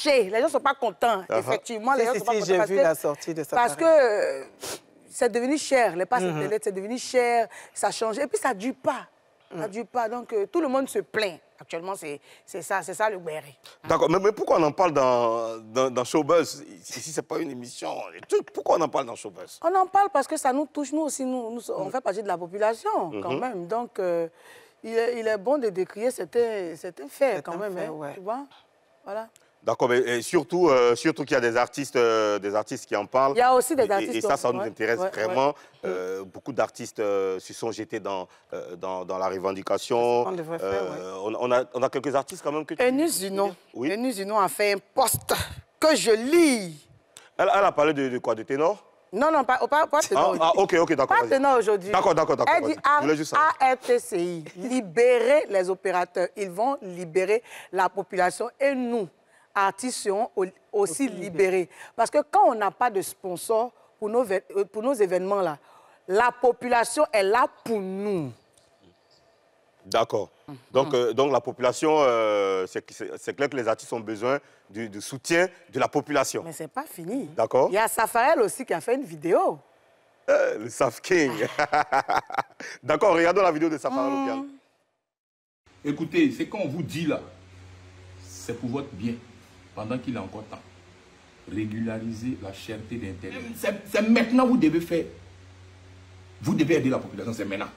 fâchés, les gens ne sont pas contents. Effectivement, les gens ne sont pas contents. J'ai vu la sortie de ça. Parce que c'est devenu cher, les passes Internet, c'est devenu cher, ça change. Et puis ça ne dure pas. Ça ne dure pas. Donc tout le monde se plaint. Actuellement, c'est ça le béret. D'accord, mais pourquoi on en parle dans Showbuzz? Si ce n'est pas une émission, pourquoi on en parle dans Showbuzz? On en parle parce que ça nous touche. Nous aussi, on fait partie de la population quand même. Donc, il est bon de décrire certains faits quand même. Hein, tu vois? Voilà. D'accord, mais surtout qu'il y a des artistes qui en parlent. Il y a aussi des artistes. Et ça nous intéresse vraiment. Beaucoup d'artistes se sont jetés dans la revendication. On devrait faire, on a quelques artistes quand même que tu... Enus Zinon a fait un post que je lis. Elle a parlé de quoi? De ténor? Non, pas ténor. Ok, d'accord. Pas ténor aujourd'hui. D'accord. Elle dit ARTCI, libérer les opérateurs. Ils vont libérer la population et nous, artistes, seront aussi libérés. Parce que quand on n'a pas de sponsor pour nos événements-là, la population est là pour nous. D'accord. Donc la population, c'est clair que les artistes ont besoin du soutien de la population. Mais c'est pas fini. D'accord. Il y a Safarel aussi qui a fait une vidéo. Le Saf King. D'accord, regardons la vidéo de Safarel Obiang. Écoutez, ce qu'on vous dit là, c'est pour votre bien, pendant qu'il est encore temps. Régulariser la cherté d'Internet. C'est maintenant que vous devez faire. Vous devez aider la population, c'est maintenant.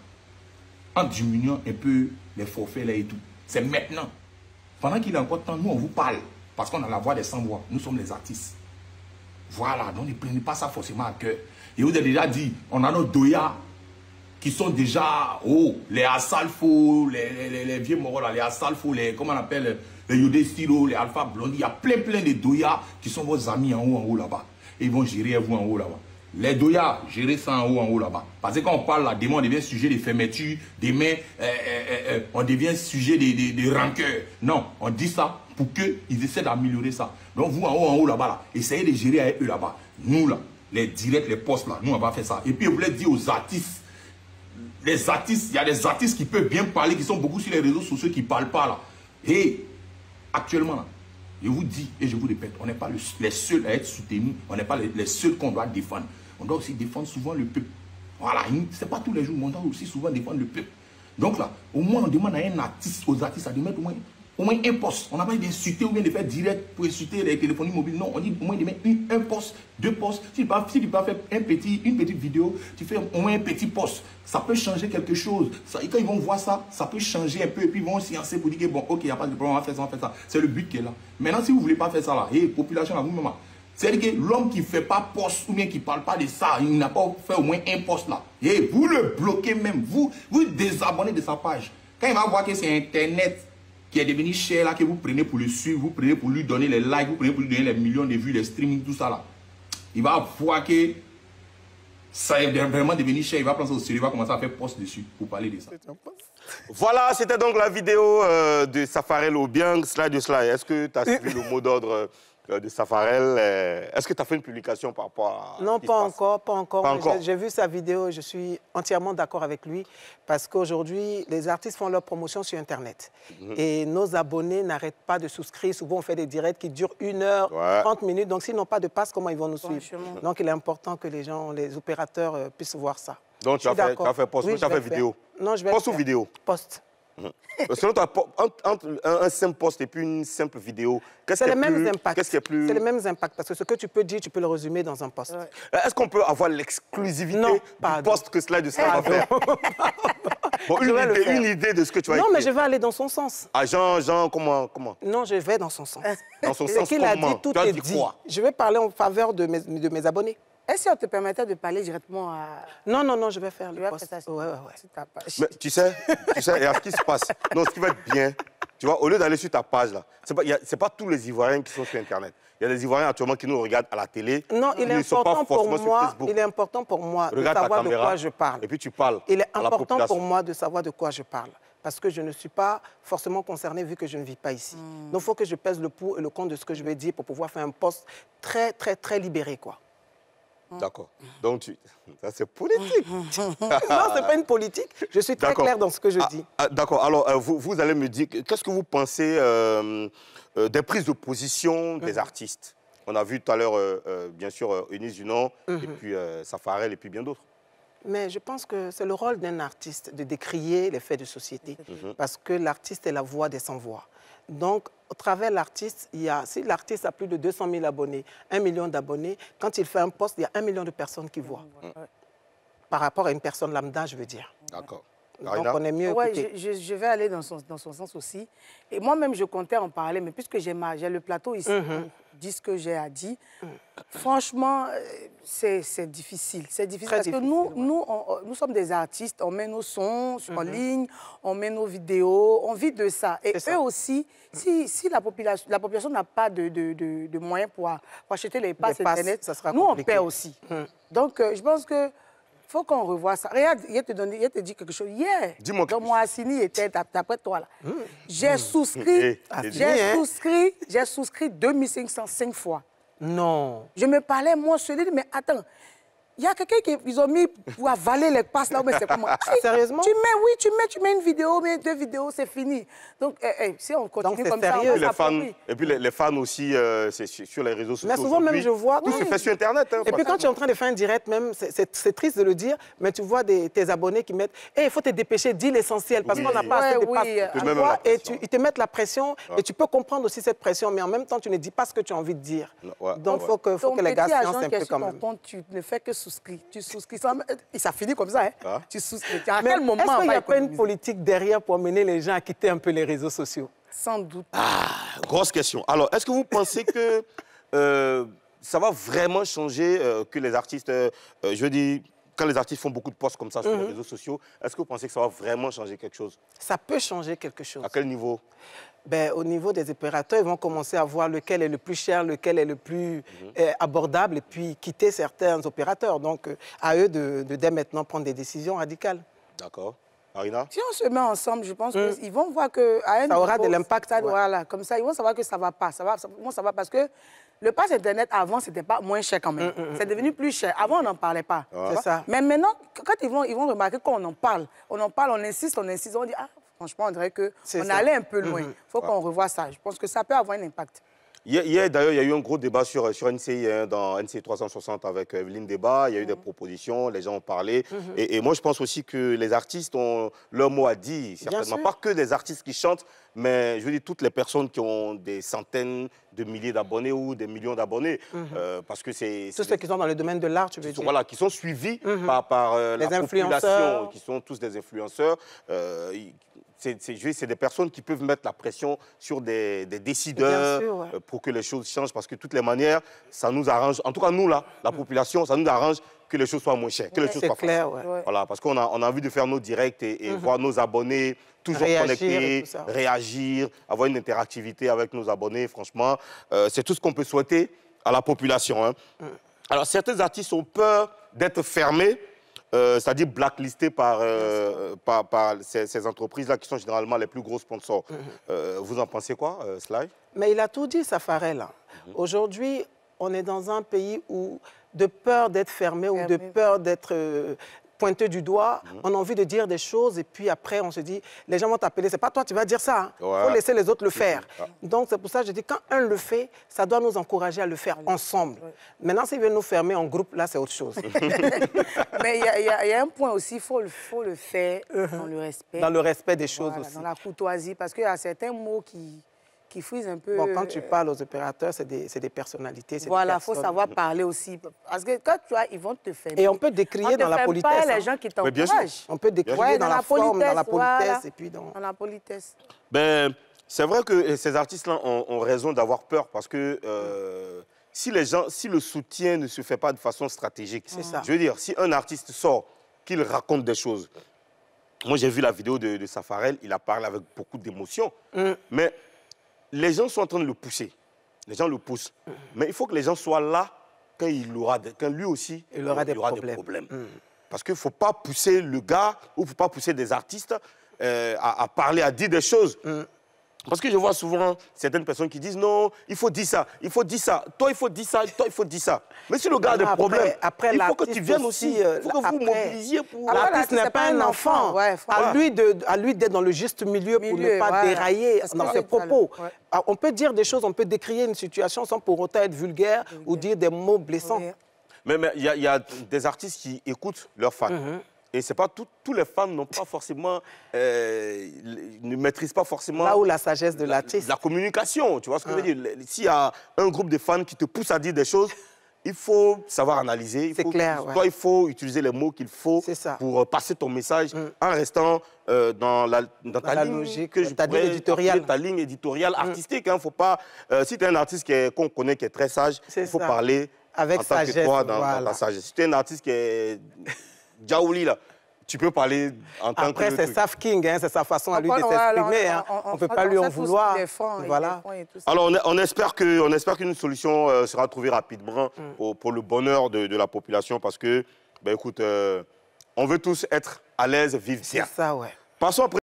En diminuant un peu les forfaits là et tout. C'est maintenant. Pendant qu'il est encore temps, nous on vous parle. Parce qu'on a la voix des sans-voix. Nous sommes les artistes. Voilà, donc ne prenez pas ça forcément à cœur. Et vous avez déjà dit, on a nos doya qui sont déjà, les Asalfo, les vieux moraux là, les Asalfo, comment on appelle, les Yodé Stilo, les Alpha Blondie. Il y a plein de doya qui sont vos amis en haut là-bas. Et ils vont gérer vous en haut là-bas. Les doya, gérer ça en haut là-bas. Parce que quand on parle là, demain on devient sujet de fermeture, demain on devient sujet de rancœur. Non, on dit ça pour qu'ils essaient d'améliorer ça. Donc vous en haut là-bas, là, essayez de gérer avec eux là-bas. Nous là, les directs, les postes là, nous on va faire ça. Et puis je voulais dire aux artistes, les artistes, il y a des artistes qui peuvent bien parler, qui sont beaucoup sur les réseaux sociaux, qui ne parlent pas là. Et actuellement là, je vous dis et je vous répète, on n'est pas les seuls à être soutenus, on n'est pas les seuls qu'on doit défendre. On doit aussi défendre souvent le peuple. Voilà, ce n'est pas tous les jours, mais on doit aussi souvent défendre le peuple. Donc là, au moins on demande à un artiste, aux artistes à mettre au moins un poste. On n'a pas d'insulter ou bien de faire direct pour insulter les téléphones mobiles. Non, on dit au moins de mettre un poste, deux postes. Si tu peux pas faire une petite vidéo, tu fais au moins un petit poste. Ça peut changer quelque chose. Ça, et quand ils vont voir ça, ça peut changer un peu. Et puis ils vont s'y pour dire que bon, ok, il n'y a pas de problème, on va faire ça, on va faire ça. C'est le but qui est là. Maintenant, si vous ne voulez pas faire ça là, population là, vous-même, c'est-à-dire que l'homme qui ne fait pas poste ou bien qui ne parle pas de ça, il n'a pas fait au moins un poste là. Et vous le bloquez même, vous désabonnez de sa page. Quand il va voir que c'est Internet qui est devenu cher là, que vous prenez pour le suivre, vous prenez pour lui donner les likes, vous prenez pour lui donner les millions de vues, les streaming, tout ça là. Il va voir que ça est vraiment devenu cher, il va prendre ça au sérieux, il va commencer à faire poste dessus pour parler de ça. Voilà, c'était donc la vidéo de Safarel Obiang, slide de slide. Est-ce que tu as suivi le mot d'ordre de Safarel? Est-ce que tu as fait une publication par rapport à... Non, pas encore. J'ai vu sa vidéo, je suis entièrement d'accord avec lui parce qu'aujourd'hui, les artistes font leur promotion sur Internet. Et nos abonnés n'arrêtent pas de souscrire. Souvent, on fait des directs qui durent 1 heure, 30 minutes. Donc, s'ils n'ont pas de passe, comment ils vont nous suivre? Donc, il est important que les gens, les opérateurs puissent voir ça. Donc, tu as fait post, tu as fait vidéo? Non, je vais post ou vidéo? Post. Selon toi, entre un simple post et puis une simple vidéo, qu'est-ce qui est plus... C'est les mêmes impacts, parce que ce que tu peux dire, tu peux le résumer dans un post. Est-ce qu'on peut avoir l'exclusivité du post que cela va faire? Bon, une idée de ce que tu vas écrire. Non, mais je vais aller dans son sens. Ah, Jean, comment? Non, je vais dans son sens. Dans son sens, qu'il a dit, tout est dit. Je vais parler en faveur de mes abonnés. Est-ce qu'on te permettait de parler directement à... Non, je vais faire le post. Ouais. Mais tu sais, et à ce qui se passe, non, ce qui va être bien, tu vois, au lieu d'aller sur ta page, là, c'est pas tous les Ivoiriens qui sont sur Internet. Il y a des Ivoiriens actuellement qui nous regardent à la télé. Non, il est important pour moi de savoir de quoi je parle. Et puis tu parles. Il est important pour moi de savoir de quoi je parle. Parce que je ne suis pas forcément concernée vu que je ne vis pas ici. Donc il faut que je pèse le pour et le contre de ce que je vais dire pour pouvoir faire un post très libéré, quoi. D'accord. Donc, ça, c'est politique. Non, ce n'est pas une politique. Je suis très clair dans ce que je dis. D'accord. Alors, vous allez me dire, qu'est-ce que vous pensez des prises de position des artistes? On a vu tout à l'heure, bien sûr, Eunice Dunant, et puis Safarel, et puis bien d'autres. Mais je pense que c'est le rôle d'un artiste de décrier les faits de société. Parce que l'artiste est la voix des sans-voix. Donc, au travers de l'artiste, si l'artiste a plus de 200 000 abonnés, 1 million d'abonnés, quand il fait un post, il y a 1 million de personnes qui voient. Par rapport à une personne lambda, je veux dire. D'accord. Donc, on est mieux écouté. Je vais aller dans son sens aussi. Et moi-même, je comptais en parler, mais puisque j'ai le plateau ici, dis ce que j'ai à dire. Franchement, c'est difficile. C'est difficile parce que nous sommes des artistes, on met nos sons en ligne, on met nos vidéos, on vit de ça. Et eux aussi, si la population n'a pas de moyens pour acheter les passes Internet, nous, on paie aussi. Donc, je pense que il faut qu'on revoie ça. Regarde, il te dit quelque chose. Hier, dans mon Assini était d'après toi là. J'ai souscrit 2505 fois. Non. Je me parlais, moi, je me dis, mais attends, il y a quelqu'un qu'ils ont mis pour avaler les passes là, mais c'est comment? Sérieusement? Tu mets une vidéo, mais 2 vidéos, c'est fini. Donc, si on continue comme ça, on va s'approprier. Et puis les fans aussi, c'est sur les réseaux sociaux. Mais souvent même, je vois... Tout se fait sur Internet. Hein, et puis quand tu es en train de faire un direct, même, c'est triste de le dire, mais tu vois tes abonnés qui mettent « il faut te dépêcher, dis l'essentiel, parce qu'on n'a pas assez de passes. » Et ils te mettent la pression, et tu peux comprendre aussi cette pression, mais en même temps, tu ne dis pas ce que tu as envie de dire. Donc, il faut que les gars sciencent un peu quand même. Tu ne fais que souscrire. Tu souscris. Ça finit comme ça. Hein? Tu souscris. À quel moment est-ce qu'il n'y a pas une politique derrière pour amener les gens à quitter un peu les réseaux sociaux? Sans doute. Grosse question. Alors, est-ce que vous pensez que ça va vraiment changer que les artistes, je veux dire, quand les artistes font beaucoup de posts comme ça sur les réseaux sociaux, est-ce que vous pensez que ça va vraiment changer quelque chose? Ça peut changer quelque chose. À quel niveau? Ben, au niveau des opérateurs, ils vont commencer à voir lequel est le plus cher, lequel est le plus abordable, et puis quitter certains opérateurs. Donc, à eux dès maintenant prendre des décisions radicales. D'accord. Marina? Si on se met ensemble, je pense qu'ils vont voir que... Ça aura de l'impact. Voilà, comme ça, ils vont savoir que ça ne va pas. Ça va parce que le pass Internet, avant, ce n'était pas moins cher quand même. C'est devenu plus cher. Avant, on n'en parlait pas. C'est ça. Mais maintenant, quand ils vont remarquer qu'on en parle, on insiste, on dit... Ah, franchement, on dirait qu'on allait un peu loin. Il faut qu'on revoie ça. Je pense que ça peut avoir un impact. Hier, d'ailleurs, il y a eu un gros débat sur NCI, hein, dans NCI 360 avec Evelyne Débat. Il y a eu des propositions, les gens ont parlé. Et moi, je pense aussi que les artistes ont leur mot à dire. Certainement pas que des artistes qui chantent, mais je veux dire toutes les personnes qui ont des centaines de milliers d'abonnés ou des millions d'abonnés. Parce que c'est... Tous ceux qui sont dans le domaine de l'art, tu veux dire. Voilà, qui sont suivis par la population, qui sont tous des influenceurs. C'est des personnes qui peuvent mettre la pression sur des décideurs pour que les choses changent, parce que de toutes les manières, ça nous arrange, en tout cas nous là, la population, ça nous arrange que les choses soient moins chères, que les choses soient clair, faciles. Voilà, parce qu'on a envie de faire nos directs et voir nos abonnés toujours connectés, réagir, avoir une interactivité avec nos abonnés, franchement, c'est tout ce qu'on peut souhaiter à la population. Hein. Alors certains artistes ont peur d'être fermés, c'est-à-dire blacklistés par ces entreprises-là qui sont généralement les plus gros sponsors. Vous en pensez quoi, Sly? Mais il a tout dit, Safarel. Aujourd'hui, on est dans un pays où, de peur d'être fermé ou de peur d'être pointé du doigt, on a envie de dire des choses et puis après, on se dit, les gens vont t'appeler, c'est pas toi, tu vas dire ça. Il faut laisser les autres le faire. Donc, c'est pour ça que je dis, quand un le fait, ça doit nous encourager à le faire ensemble. Maintenant, s'ils veulent nous fermer en groupe, là, c'est autre chose. Mais il y a un point aussi, il faut le faire dans le respect. Dans le respect des choses aussi. Dans la courtoisie, parce qu'il y a certains mots qui frisent un peu... Bon, quand tu parles aux opérateurs, c'est des personnalités, voilà, il faut savoir parler aussi. Parce que quand tu vois, ils vont te faire... Et on peut décrier dans la politesse. On ne les gens qui t'encouragent. On peut décrier dans la forme, dans la politesse. Et puis dans la politesse. Ben, c'est vrai que ces artistes-là ont raison d'avoir peur, parce que si le soutien ne se fait pas de façon stratégique, je veux dire, si un artiste sort, qu'il raconte des choses... Moi, j'ai vu la vidéo de Safarel, il a parlé avec beaucoup d'émotion, mais... Les gens sont en train de le pousser. Les gens le poussent. Mais il faut que les gens soient là quand lui aussi, il aura des problèmes. Parce qu'il ne faut pas pousser le gars ou il ne faut pas pousser des artistes à parler, à dire des choses Parce que je vois souvent certaines personnes qui disent non, il faut dire ça, il faut dire ça, toi il faut dire ça, toi il faut dire ça. Mais si le gars a des problèmes, il faut que tu viennes aussi, il faut que vous mobilisiez pour... L'artiste n'est pas un enfant. Ouais, à lui d'être dans le juste milieu pour ne pas dérailler dans ses propos. Ouais. On peut dire des choses, on peut décrire une situation sans pour autant être vulgaire ou dire des mots blessants. Mais il y a des artistes qui écoutent leurs fans. Et c'est pas tous les fans n'ont pas forcément, ne maîtrisent pas forcément... Là où la sagesse de l'artiste. La communication, tu vois ce que je veux dire. S'il y a un groupe de fans qui te pousse à dire des choses, il faut savoir analyser. C'est clair, ouais. Toi, il faut utiliser les mots qu'il faut pour passer ton message en restant dans ta ligne logique, ta ligne éditoriale artistique. Hein. Faut pas, si tu es un artiste qu'on connaît qui est très sage, il faut parler avec en tant que toi dans ta sagesse. Si tu es un artiste qui est... Djaouli, là, tu peux parler en tant que... Après, c'est Saf King, hein, c'est sa façon à lui de s'exprimer. Hein. On ne peut pas lui en vouloir. Voilà. Alors, on espère qu'une solution sera trouvée rapidement pour le bonheur de la population parce que, ben, écoute, on veut tous être à l'aise, vivre bien. C'est ça, ouais. Passons après.